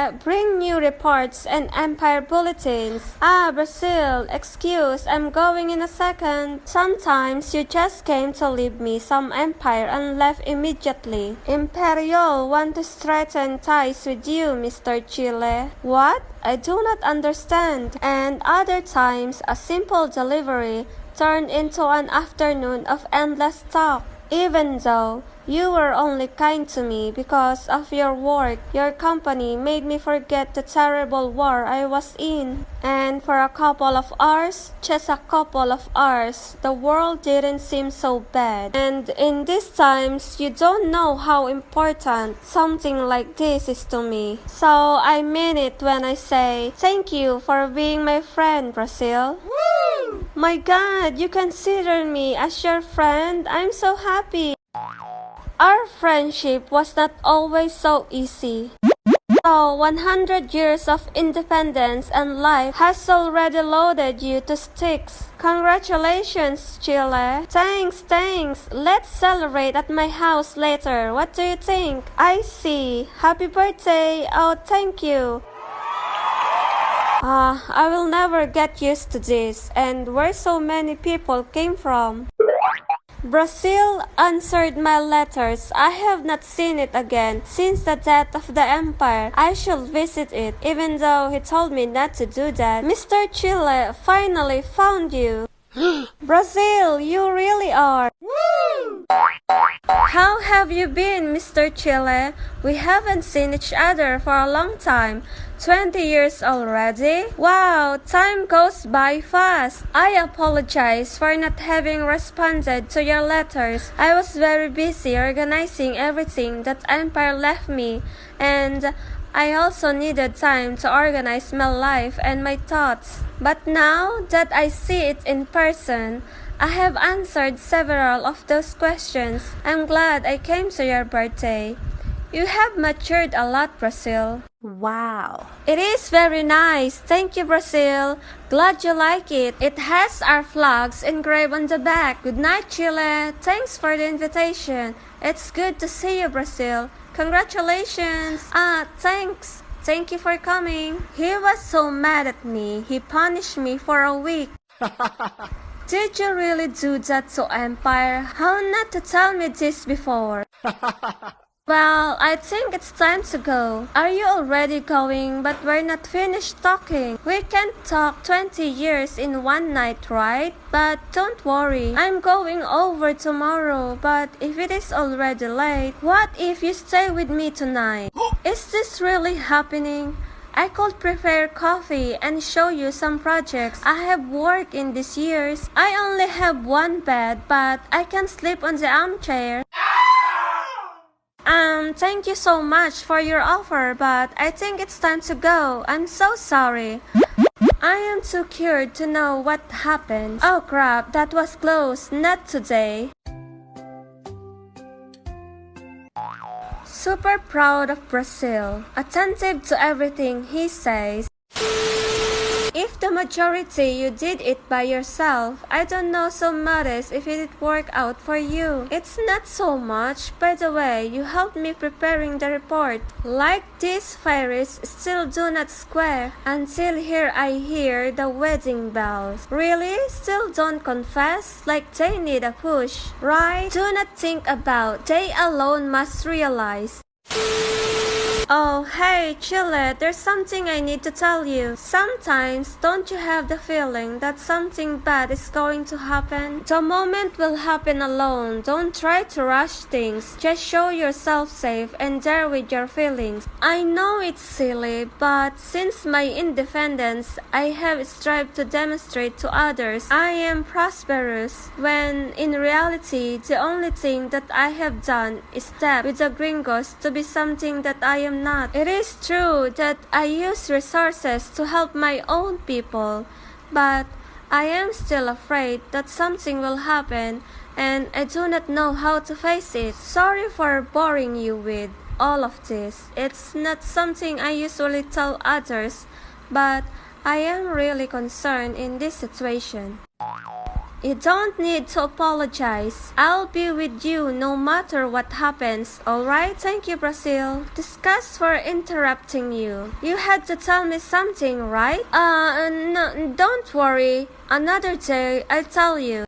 Chile, bring new reports and empire bulletins. Ah, Brazil, excuse, I'm going in a second. Sometimes you just came to leave me some empire and left immediately. Imperial want to strengthen ties with you, Mr. Chile. What? I do not understand. And other times, a simple delivery turned into an afternoon of endless talk. Even though you were only kind to me because of your work, your company made me forget the terrible war I was in. And for a couple of hours, just a couple of hours, the world didn't seem so bad. And in these times, you don't know how important something like this is to me. So I mean it when I say, thank you for being my friend, Brazil. Woo! My God, you consider me as your friend? I'm so happy. Our friendship was not always so easy. So 100 years of independence and life has already loaded you to sticks. Congratulations, Chile. Thanks. Let's celebrate at my house later. What do you think? I see. Happy birthday. Oh, thank you. I will never get used to this. And where so many people came from? Brazil answered my letters. I have not seen it again since the death of the empire. I should visit it, even though he told me not to do that. Mr. Chile finally found you. Brazil, you really are. Woo! How have you been, Mr. Chile? We haven't seen each other for a long time. 20 years already? Wow, time goes by fast. I apologize for not having responded to your letters. I was very busy organizing everything that Empire left me, and I also needed time to organize my life and my thoughts. But now that I see it in person, I have answered several of those questions. I'm glad I came to your birthday. You have matured a lot, Brazil. Wow. It is very nice. Thank you, Brazil. Glad you like it. It has our flags engraved on the back. Good night, Chile. Thanks for the invitation. It's good to see you, Brazil. Congratulations. Thanks. Thank you for coming. He was so mad at me. He punished me for a week. Did you really do that to Empire? How not to tell me this before? Well, I think it's time to go. Are you already going? But we're not finished talking. We can't talk 20 years in one night, right? But don't worry, I'm going over tomorrow. But if it is already late, what if you stay with me tonight? Is this really happening? I could prepare coffee and show you some projects I have worked in these years. I only have one bed, but I can sleep on the armchair. Thank you so much for your offer, but I think it's time to go. I'm so sorry. I am too curious to know what happened. Oh crap, that was close. Not today. Super proud of Brazil. Attentive to everything he says. If the majority you did it by yourself, I don't know so modest if it worked out for you. It's not so much. By the way, you helped me preparing the report. Like these fairies still do not square until here I hear the wedding bells. Really? Still don't confess? Like they need a push, right? Do not think about. They alone must realize. Oh, hey, Chile, there's something I need to tell you. Sometimes, don't you have the feeling that something bad is going to happen? The moment will happen alone. Don't try to rush things. Just show yourself safe and dare with your feelings. I know it's silly, but since my independence, I have strived to demonstrate to others I am prosperous, when in reality, the only thing that I have done is step with the gringos to be something that I am not. It is true that I use resources to help my own people, but I am still afraid that something will happen and I do not know how to face it. Sorry for boring you with all of this. It's not something I usually tell others, but I am really concerned in this situation. You don't need to apologize. I'll be with you no matter what happens, alright? Thank you, Brazil. Discuss for interrupting you. You had to tell me something, right? No, don't worry. Another day, I tell you.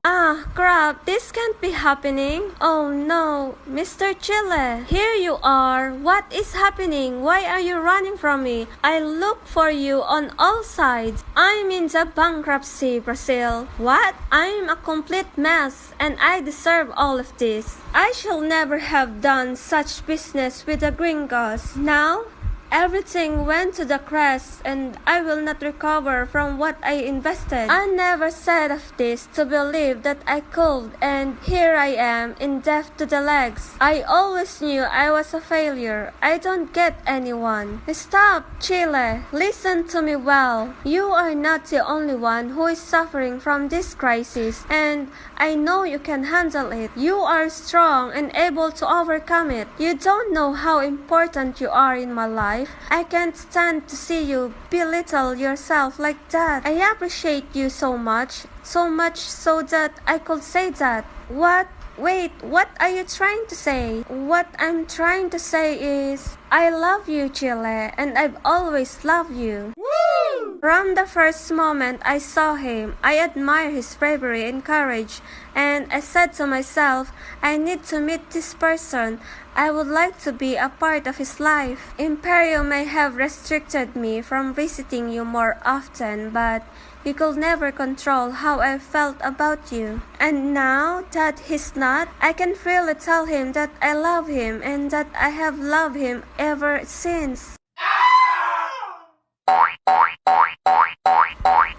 Crap, this can't be happening. Oh no, Mr. Chile, here you are. What is happening? Why are you running from me? I look for you on all sides. I'm in the bankruptcy, Brazil. What? I'm a complete mess, and I deserve all of this. I shall never have done such business with the gringos. Now, everything went to the crest, and I will not recover from what I invested. I never said of this to believe that I could, and here I am, in debt to the legs. I always knew I was a failure. I don't get anyone. Stop, Chile. Listen to me well. You are not the only one who is suffering from this crisis, and I know you can handle it. You are strong and able to overcome it. You don't know how important you are in my life. I can't stand to see you belittle yourself like that. I appreciate you so much so that I could say that. What? Wait, what are you trying to say? What I'm trying to say is, I love you, Chile, and I've always loved you. Woo! From the first moment I saw him, I admire his bravery and courage, and I said to myself, I need to meet this person. I would like to be a part of his life. Imperio may have restricted me from visiting you more often, but you could never control how I felt about you. And now that he's not, I can freely tell him that I love him and that I have loved him ever since.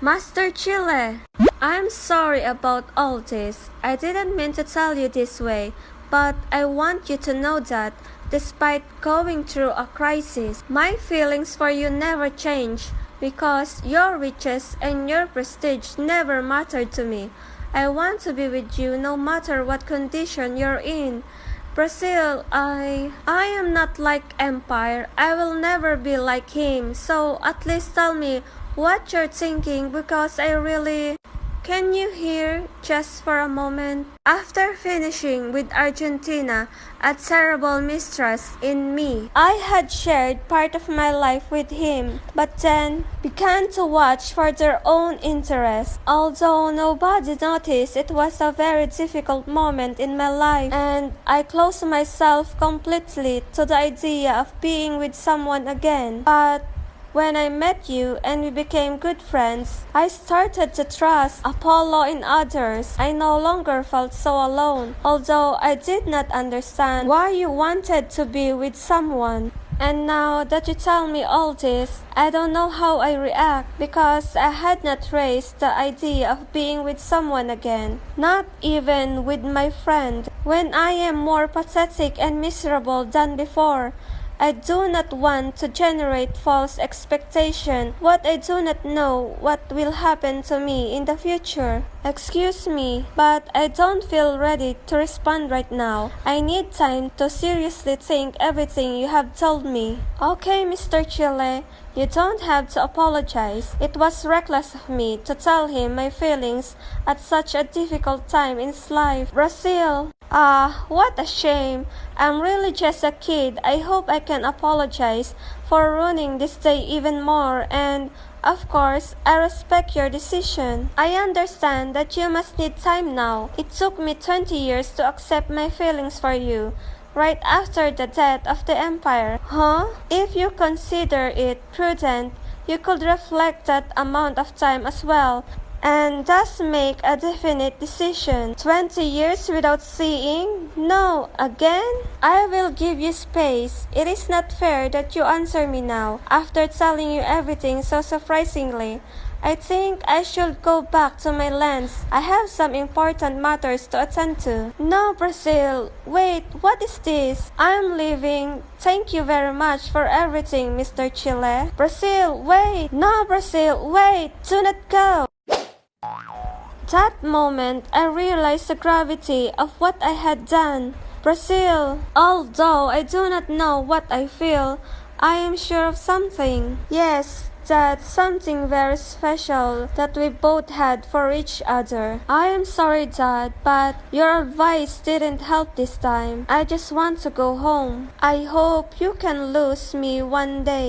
Master Chile, I'm sorry about all this. I didn't mean to tell you this way, but I want you to know that despite going through a crisis, my feelings for you never change. Because your riches and your prestige never mattered to me. I want to be with you no matter what condition you're in. Brazil, I am not like Empire. I will never be like him. So at least tell me what you're thinking because I really... Can you hear just for a moment? After finishing with Argentina, a terrible mistrust in me, I had shared part of my life with him, but then began to watch for their own interests. Although nobody noticed, it was a very difficult moment in my life, and I closed myself completely to the idea of being with someone again. But when I met you and we became good friends, I started to trust Apollo in others. I no longer felt so alone, although I did not understand why you wanted to be with someone. And now that you tell me all this, I don't know how I react because I had not raised the idea of being with someone again, not even with my friend, when I am more pathetic and miserable than before. I do not want to generate false expectation. What I do not know what will happen to me in the future. Excuse me, but I don't feel ready to respond right now. I need time to seriously think everything you have told me. Okay, Mr. Chile, you don't have to apologize. It was reckless of me to tell him my feelings at such a difficult time in his life. Brazil. What a shame. I'm really just a kid. I hope I can apologize for ruining this day even more, and of course, I respect your decision. I understand that you must need time now. It took me 20 years to accept my feelings for you, right after the death of the Empire. If you consider it prudent, you could reflect that amount of time as well, and thus make a definite decision. 20 years without seeing? No, again? I will give you space. It is not fair that you answer me now, after telling you everything so surprisingly. I think I should go back to my lands. I have some important matters to attend to. No, Brazil. Wait, what is this? I'm leaving. Thank you very much for everything, Mr. Chile. Brazil, wait. No, Brazil, wait. Do not go. That moment, I realized the gravity of what I had done. Brazil, although I do not know what I feel, I am sure of something. Yes, That's something very special that we both had for each other. I am sorry, Dad, but your advice didn't help this time. I just want to go home. I hope you can lose me one day.